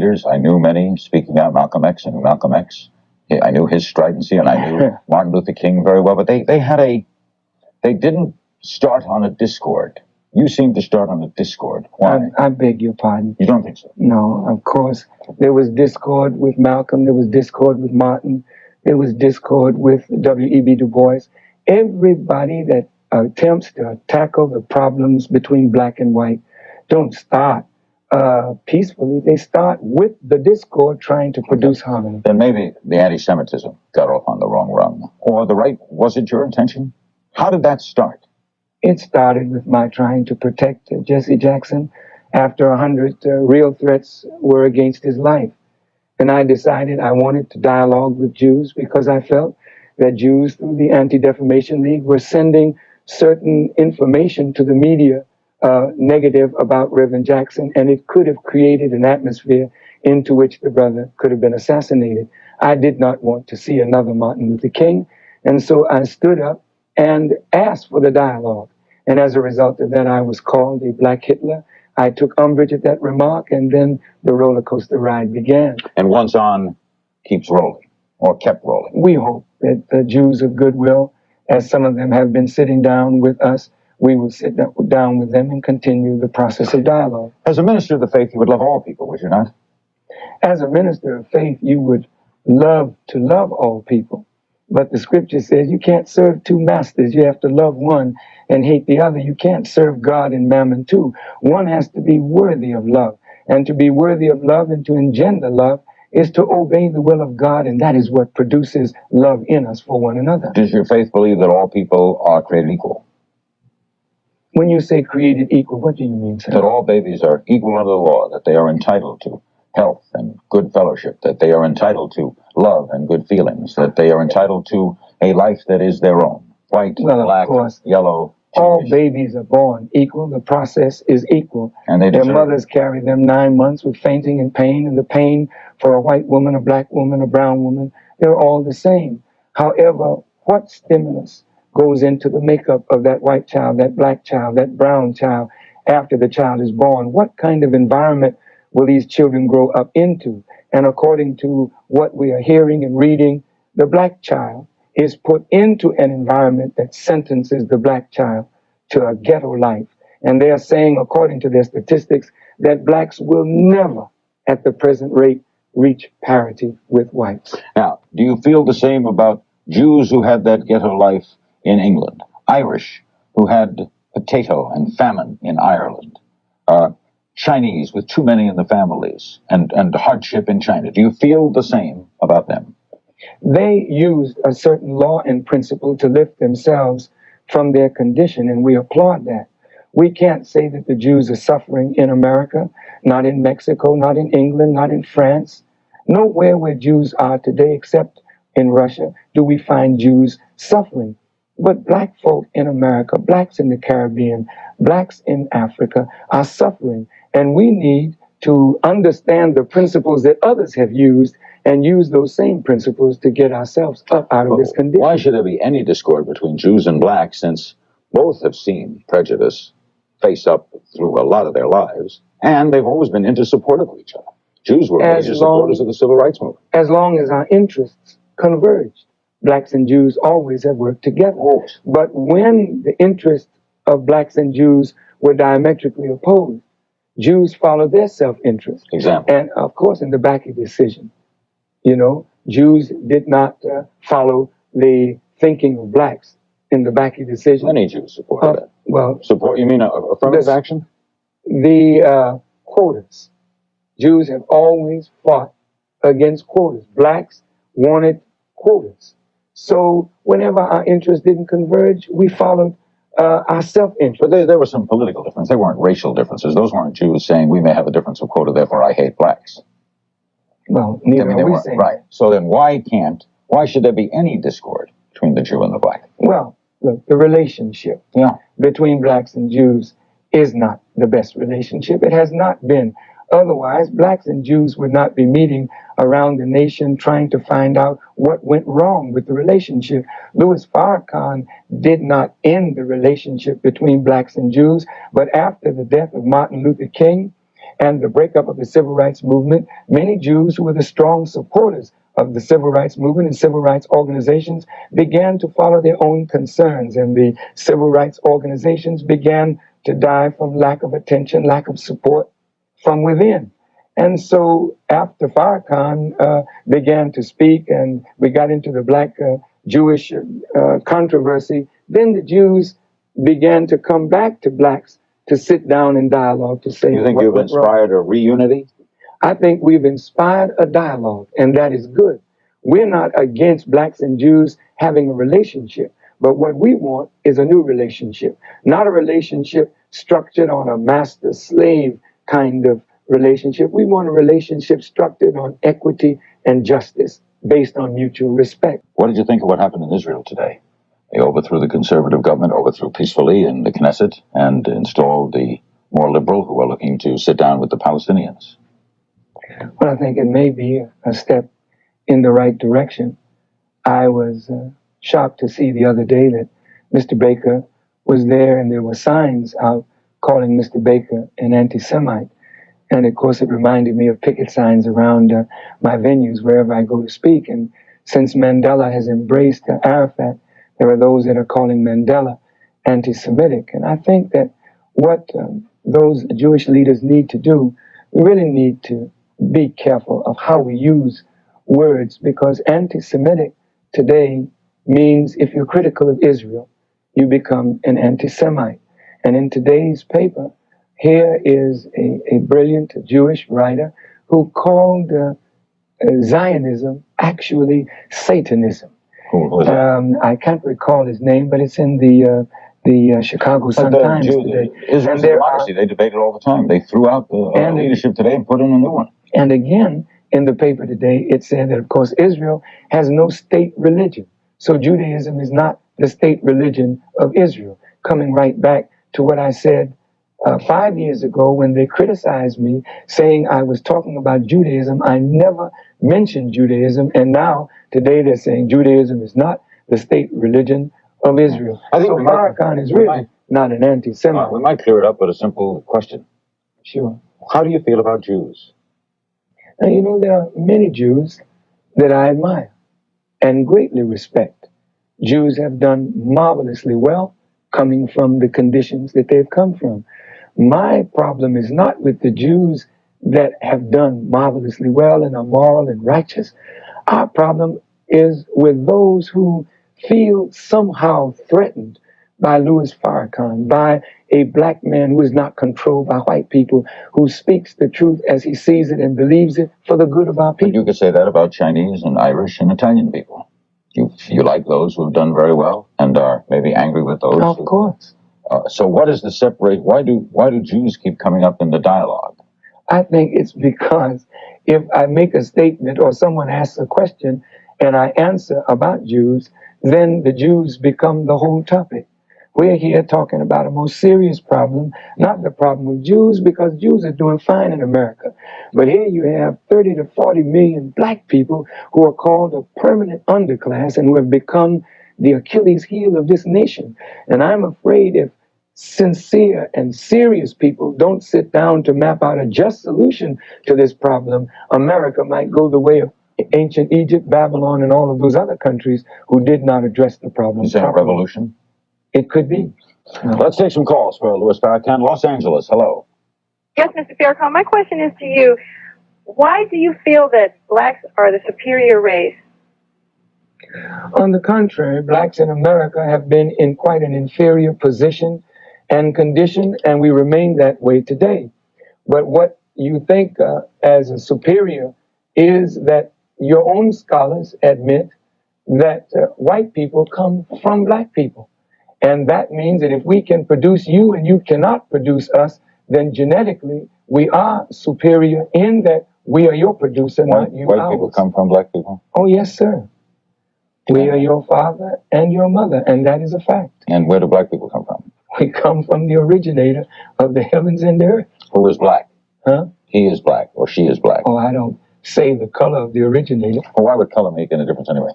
leaders. I knew many speaking out, Malcolm X. I knew Malcolm X. I knew his stridency, and I knew Martin Luther King very well. But they didn't start on a discord. You seem to start on a discord. Why? I beg your pardon. You don't think so? No, of course. There was discord with Malcolm. There was discord with Martin. There was discord with W.E.B. Du Bois. Everybody that attempts to tackle the problems between black and white don't start peacefully. They start with the discord trying to produce harmony. Then maybe the anti-Semitism got off on the wrong rung. Or the right, was it your intention? How did that start? It started with my trying to protect Jesse Jackson after 100 real threats were against his life. And I decided I wanted to dialogue with Jews because I felt that Jews, through the Anti-Defamation League, were sending certain information to the media negative about Reverend Jackson, and it could have created an atmosphere into which the brother could have been assassinated. I did not want to see another Martin Luther King, and so I stood up and asked for the dialogue. And as a result of that, I was called a black Hitler. I took umbrage at that remark, and then the roller coaster ride began. And once on, keeps rolling, or kept rolling. We hope that the Jews of goodwill, as some of them have been sitting down with us, we will sit down with them and continue the process of dialogue. As a minister of the faith, you would love all people, would you not? As a minister of faith, you would love to love all people. But the scripture says you can't serve two masters. You have to love one and hate the other. You can't serve God and mammon too. One has to be worthy of love. And to be worthy of love and to engender love is to obey the will of God, and that is what produces love in us for one another. Does your faith believe that all people are created equal? When you say created equal, what do you mean, sir? That all babies are equal under the law, that they are entitled to health and good fellowship, that they are entitled to love and good feelings, that they are entitled to a life that is their own. White, black, yellow. All babies are born equal. The process is equal. And their mothers carry them 9 months with fainting and pain, and the pain for a white woman, a black woman, a brown woman, they're all the same. However, what stimulus goes into the makeup of that white child, that black child, that brown child after the child is born? What kind of environment will these children grow up into? And according to what we are hearing and reading, the black child is put into an environment that sentences the black child to a ghetto life. And they are saying, according to their statistics, that blacks will never, at the present rate, reach parity with whites. Now, do you feel the same about Jews who had that ghetto life in England, Irish who had potato and famine in Ireland, Chinese with too many in the families, and hardship in China? Do you feel the same about them? They used a certain law and principle to lift themselves from their condition, and we applaud that. We can't say that the Jews are suffering in America, not in Mexico, not in England, not in France. Nowhere where Jews are today, except in Russia, do we find Jews suffering. But black folk in America, blacks in the Caribbean, blacks in Africa are suffering. And we need to understand the principles that others have used and use those same principles to get ourselves up out of this condition. Why should there be any discord between Jews and blacks, since both have seen prejudice face up through a lot of their lives, and they've always been intersupportive of each other? Jews were major supporters of the civil rights movement. As long as our interests converged, blacks and Jews always have worked together. Always. But when the interests of blacks and Jews were diametrically opposed, Jews followed their self-interest. Example. And of course, in the Baki decision, you know, Jews did not follow the thinking of blacks in the Baki decision. Many Jews supported that. Well, support? You mean affirmative action? The quotas. Jews have always fought against quotas. Blacks wanted quotas. So whenever our interests didn't converge, we followed our self-interest. But there were some political differences. They weren't racial differences. Those weren't Jews saying we may have a difference of quota, therefore I hate blacks. Well, neither are we saying. Right. So then why should there be any discord between the Jew and the black? Well, look, the relationship between blacks and Jews is not the best relationship. It has not been. Otherwise, blacks and Jews would not be meeting around the nation trying to find out what went wrong with the relationship. Louis Farrakhan did not end the relationship between blacks and Jews, but after the death of Martin Luther King and the breakup of the civil rights movement, many Jews who were the strong supporters of the civil rights movement and civil rights organizations began to follow their own concerns, and the civil rights organizations began to die from lack of attention, lack of support from within. And so after Farrakhan began to speak and we got into the black Jewish controversy, then the Jews began to come back to blacks to sit down and dialogue to say, You think you've inspired a reunity? I think we've inspired a dialogue, and that is good. We're not against blacks and Jews having a relationship, but what we want is a new relationship, not a relationship structured on a master-slave kind of relationship. We want a relationship structured on equity and justice based on mutual respect. What did you think of what happened in Israel today? They overthrew the conservative government, overthrew peacefully in the Knesset, and installed the more liberal who are looking to sit down with the Palestinians. Well, I think it may be a step in the right direction. I was shocked to see the other day that Mr. Baker was there and there were signs out calling Mr. Baker an anti-Semite. And of course, it reminded me of picket signs around my venues wherever I go to speak. And since Mandela has embraced Arafat, there are those that are calling Mandela anti-Semitic. And I think that what those Jewish leaders need to do, we really need to be careful of how we use words, because anti-Semitic today means if you're critical of Israel, you become an anti-Semite. And in today's paper, here is a brilliant Jewish writer who called Zionism actually Satanism. I can't recall his name, but it's in the Chicago Sun-Times today. Israel's a democracy. They debate it all the time. They threw out the leadership today and put in a new one. And again, in the paper today, it said that, of course, Israel has no state religion. So Judaism is not the state religion of Israel. Coming right back to what I said 5 years ago when they criticized me, saying I was talking about Judaism. I never mentioned Judaism. And now, today, they're saying Judaism is not the state religion of Israel. I think so Farrakhan is really not an anti-Semite. We might clear it up with a simple question. Sure. How do you feel about Jews? Now, you know, there are many Jews that I admire and greatly respect. Jews have done marvelously well coming from the conditions that they've come from. My problem is not with the Jews that have done marvelously well and are moral and righteous. Our problem is with those who feel somehow threatened by Louis Farrakhan, by a black man who is not controlled by white people, who speaks the truth as he sees it and believes it for the good of our people. But you could say that about Chinese and Irish and Italian people. You like those who have done very well and are maybe angry with those. Of course. So what is the separate? Why do Jews keep coming up in the dialogue? I think it's because if I make a statement or someone asks a question and I answer about Jews, then the Jews become the whole topic. We're here talking about a most serious problem, not the problem of Jews, because Jews are doing fine in America. But here you have 30 to 40 million black people who are called a permanent underclass and who have become the Achilles heel of this nation. And I'm afraid if sincere and serious people don't sit down to map out a just solution to this problem, America might go the way of ancient Egypt, Babylon, and all of those other countries who did not address the problem. Is that a revolution? It could be. Let's take some calls for Louis Farrakhan. Los Angeles, hello. Yes, Mr. Farrakhan, my question is to you. Why do you feel that blacks are the superior race? On the contrary, blacks in America have been in quite an inferior position and condition, and we remain that way today. But what you think as a superior is that your own scholars admit that white people come from black people. And that means that if we can produce you and you cannot produce us, then genetically we are superior in that we are your producer, not you White ours. people come from black people? Oh, yes, sir. We are your father and your mother, and that is a fact. And where do black people come from? We come from the originator of the heavens and the earth. Who is black? Huh? He is black, or she is black. Oh, I don't say the color of the originator. Well, why would color make any difference anyway?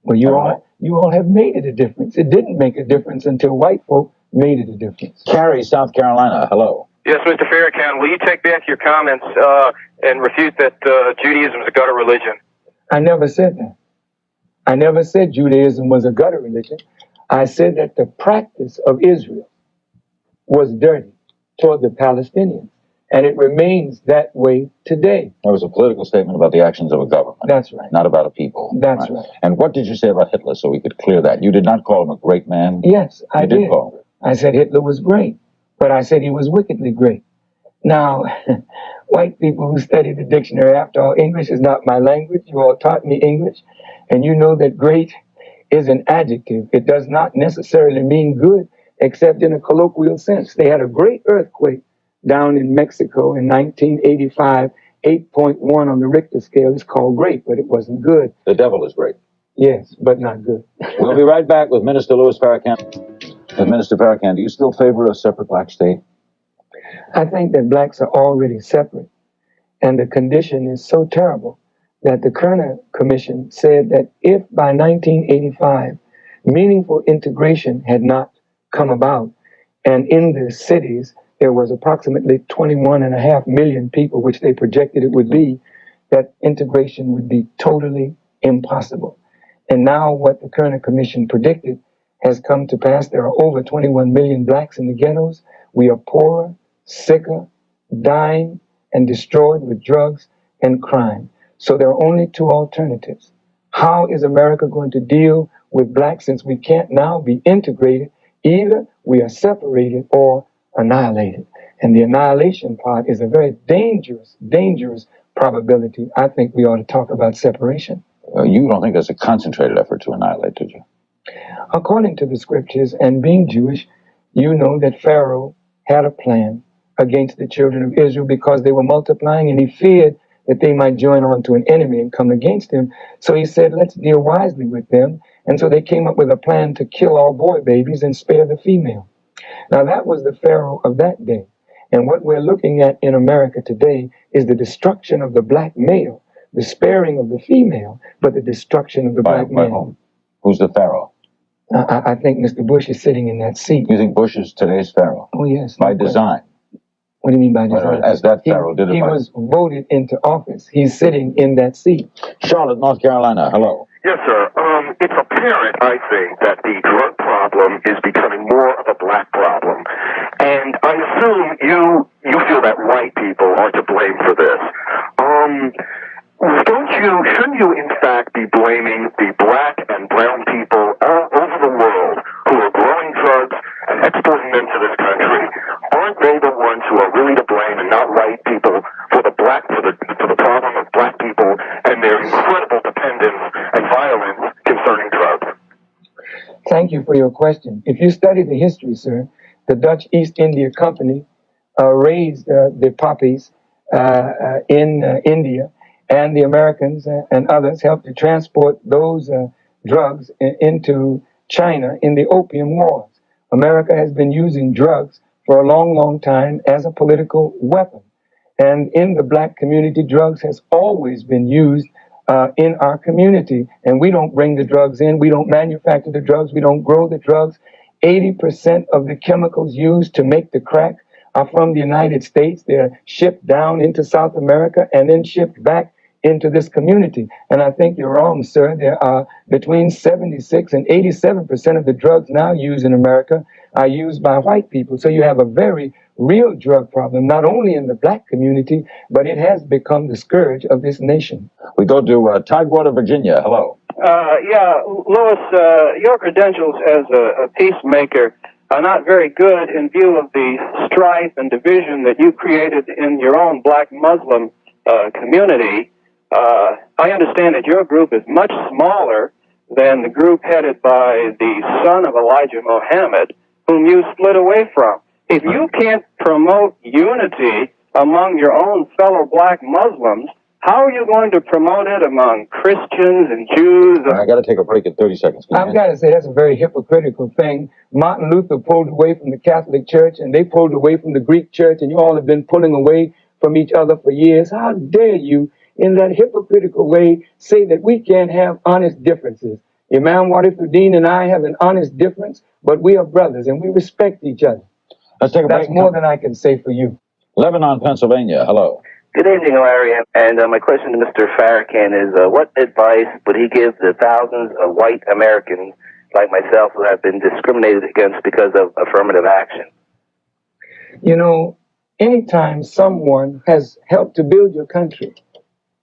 Well, you all have made it a difference. It didn't make a difference until white folk made it a difference. Carrie, South Carolina, hello. Yes, Mr. Farrakhan, will you take back your comments and refute that Judaism is a gutter religion? I never said that. I never said Judaism was a gutter religion. I said that the practice of Israel was dirty toward the Palestinians, and it remains that way today. That was a political statement about the actions of a government. That's right. Not about a people. That's right. And what did you say about Hitler, so we could clear that? You did not call him a great man? Yes, I did. Call him. I said Hitler was great, but I said he was wickedly great. Now, white people who study the dictionary, after all, English is not my language. You all taught me English, and you know that great is an adjective. It does not necessarily mean good, except in a colloquial sense. They had a great earthquake down in Mexico in 1985, 8.1 on the Richter scale. It's called great, but it wasn't good. The devil is great. Yes, but not good. We'll be right back with Minister Louis Farrakhan. Minister Farrakhan, do you still favor a separate black state? I think that blacks are already separate, and the condition is so terrible that the Kerner Commission said that if by 1985 meaningful integration had not come about, and in the cities there was approximately 21.5 million people, which they projected it would be, that integration would be totally impossible. And now what the Kerner Commission predicted has come to pass. There are over 21 million blacks in the ghettos. We are poorer, sicker, dying, and destroyed with drugs and crime. So there are only two alternatives. How is America going to deal with blacks since we can't now be integrated? Either we are separated or annihilated. And the annihilation part is a very dangerous, dangerous probability. I think we ought to talk about separation. You don't think there's a concentrated effort to annihilate, did you? According to the scriptures, and being Jewish, you know that Pharaoh had a plan against the children of Israel because they were multiplying, and he feared that they might join on to an enemy and come against him. So he said, let's deal wisely with them. And so they came up with a plan to kill all boy babies and spare the female. Now that was the Pharaoh of that day. And what we're looking at in America today is the destruction of the black male, the sparing of the female, but the destruction of the black male. Who's the Pharaoh? I think Mr. Bush is sitting in that seat. You think Bush is today's Pharaoh? Oh, yes. By design? What do you mean by design? As that Pharaoh did it. He was voted into office. He's sitting in that seat. Charlotte, North Carolina, hello. Yes, sir. It's apparent, I think, that the drug problem is becoming more of a black problem. And I assume you feel that white people are to blame for this. Shouldn't you in fact be blaming the black and brown people all over the world who are growing drugs and exporting them to this country? Aren't they the ones who are really to blame and not white people for the problem of black people and their incredible dependence and violence concerning drugs? Thank you for your question. If you study the history, sir, the Dutch East India Company raised the poppies in India, and the Americans and others helped to transport those drugs into China in the Opium Wars. America has been using drugs for a long, long time as a political weapon. And in the black community, drugs has always been used in our community. And we don't bring the drugs in. We don't manufacture the drugs. We don't grow the drugs. 80% of the chemicals used to make the crack are from the United States. They're shipped down into South America and then shipped back into this community. And I think you're wrong, sir. There are between 76 and 87% of the drugs now used in America are used by white people. So you have a very real drug problem, not only in the black community, but it has become the scourge of this nation. We go to Tidewater, Virginia. Hello. Louis, your credentials as a peacemaker are not very good in view of the strife and division that you created in your own black Muslim community. I understand that your group is much smaller than the group headed by the son of Elijah Muhammad, whom you split away from. If you can't promote unity among your own fellow black Muslims, how are you going to promote it among Christians and Jews? I got to take a break in 30 seconds. I've got to say that's a very hypocritical thing. Martin Luther pulled away from the Catholic Church, and they pulled away from the Greek Church, and you all have been pulling away from each other for years. How dare you, in that hypocritical way, say that we can't have honest differences? Imam Warifuddin and I have an honest difference, but we are brothers, and we respect each other. Let's take a break. That's more than I can say for you. Lebanon, Pennsylvania. Hello. Good evening, Larry. And my question to Mr. Farrakhan is, what advice would he give the thousands of white Americans like myself who have been discriminated against because of affirmative action? You know, anytime someone has helped to build your country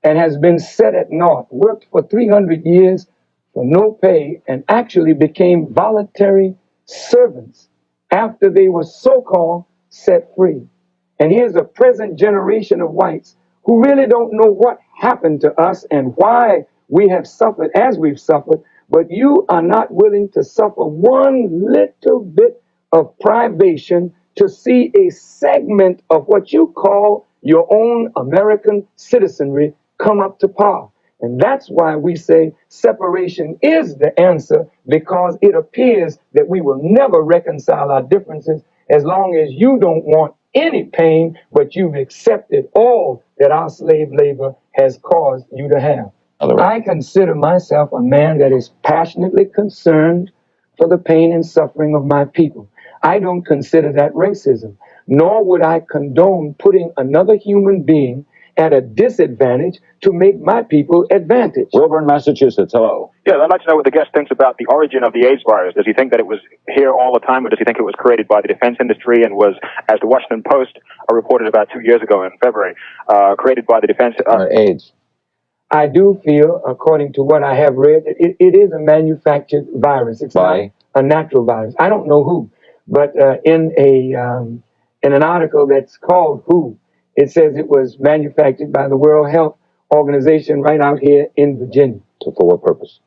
and has been set at naught, worked for 300 years for no pay, and actually became voluntary servants after they were so-called set free. And here's a present generation of whites who really don't know what happened to us and why we have suffered as we've suffered, but you are not willing to suffer one little bit of privation to see a segment of what you call your own American citizenry come up to par. And that's why we say separation is the answer, because it appears that we will never reconcile our differences as long as you don't want any pain, but you've accepted all that our slave labor has caused you to have. I consider myself a man that is passionately concerned for the pain and suffering of my people. I don't consider that racism, nor would I condone putting another human being at a disadvantage to make my people advantage. Wilburn, Massachusetts. Hello. Yeah, I'd like to know what the guest thinks about the origin of the AIDS virus. Does he think that it was here all the time, or does he think it was created by the defense industry and was, as the Washington Post reported about 2 years ago in February, created by the defense... AIDS. I do feel, according to what I have read, it is a manufactured virus. It's not a natural virus. I don't know who, but in an article that's called Who, it says it was manufactured by the World Health Organization right out here in Virginia. So for what purpose?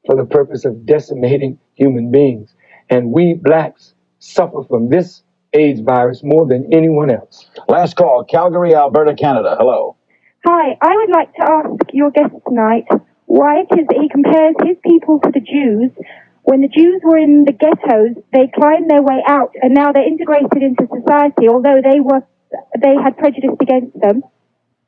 For the purpose of decimating human beings. And we blacks suffer from this AIDS virus more than anyone else. Last call, Calgary, Alberta, Canada. Hello. Hi, I would like to ask your guest tonight why it is that he compares his people to the Jews. When the Jews were in the ghettos, they climbed their way out, and now they're integrated into society, although they had prejudice against them.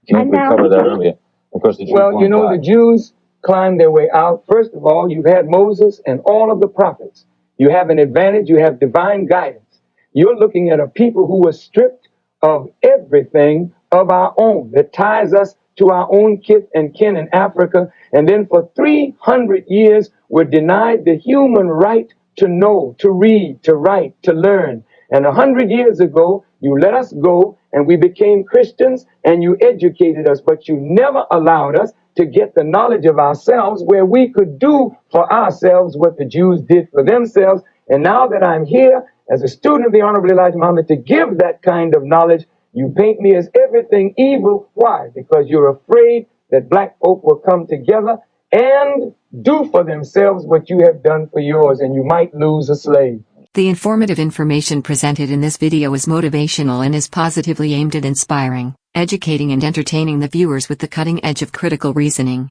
And we covered that earlier. Of course, the Jews the Jews climbed their way out. First of all, you've had Moses and all of the prophets. You have an advantage. You have divine guidance. You're looking at a people who were stripped of everything of our own that ties us to our own kith and kin in Africa. And then for 300 years, we're denied the human right to know, to read, to write, to learn. And 100 years ago, you let us go and we became Christians and you educated us, but you never allowed us to get the knowledge of ourselves where we could do for ourselves what the Jews did for themselves. And now that I'm here as a student of the Honorable Elijah Muhammad to give that kind of knowledge, you paint me as everything evil. Why? Because you're afraid that black folk will come together and do for themselves what you have done for yours, and you might lose a slave. The informative information presented in this video is motivational and is positively aimed at inspiring, educating and entertaining the viewers with the cutting edge of critical reasoning.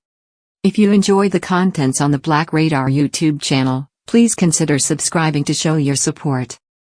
If you enjoy the contents on the Black Radar YouTube channel, please consider subscribing to show your support.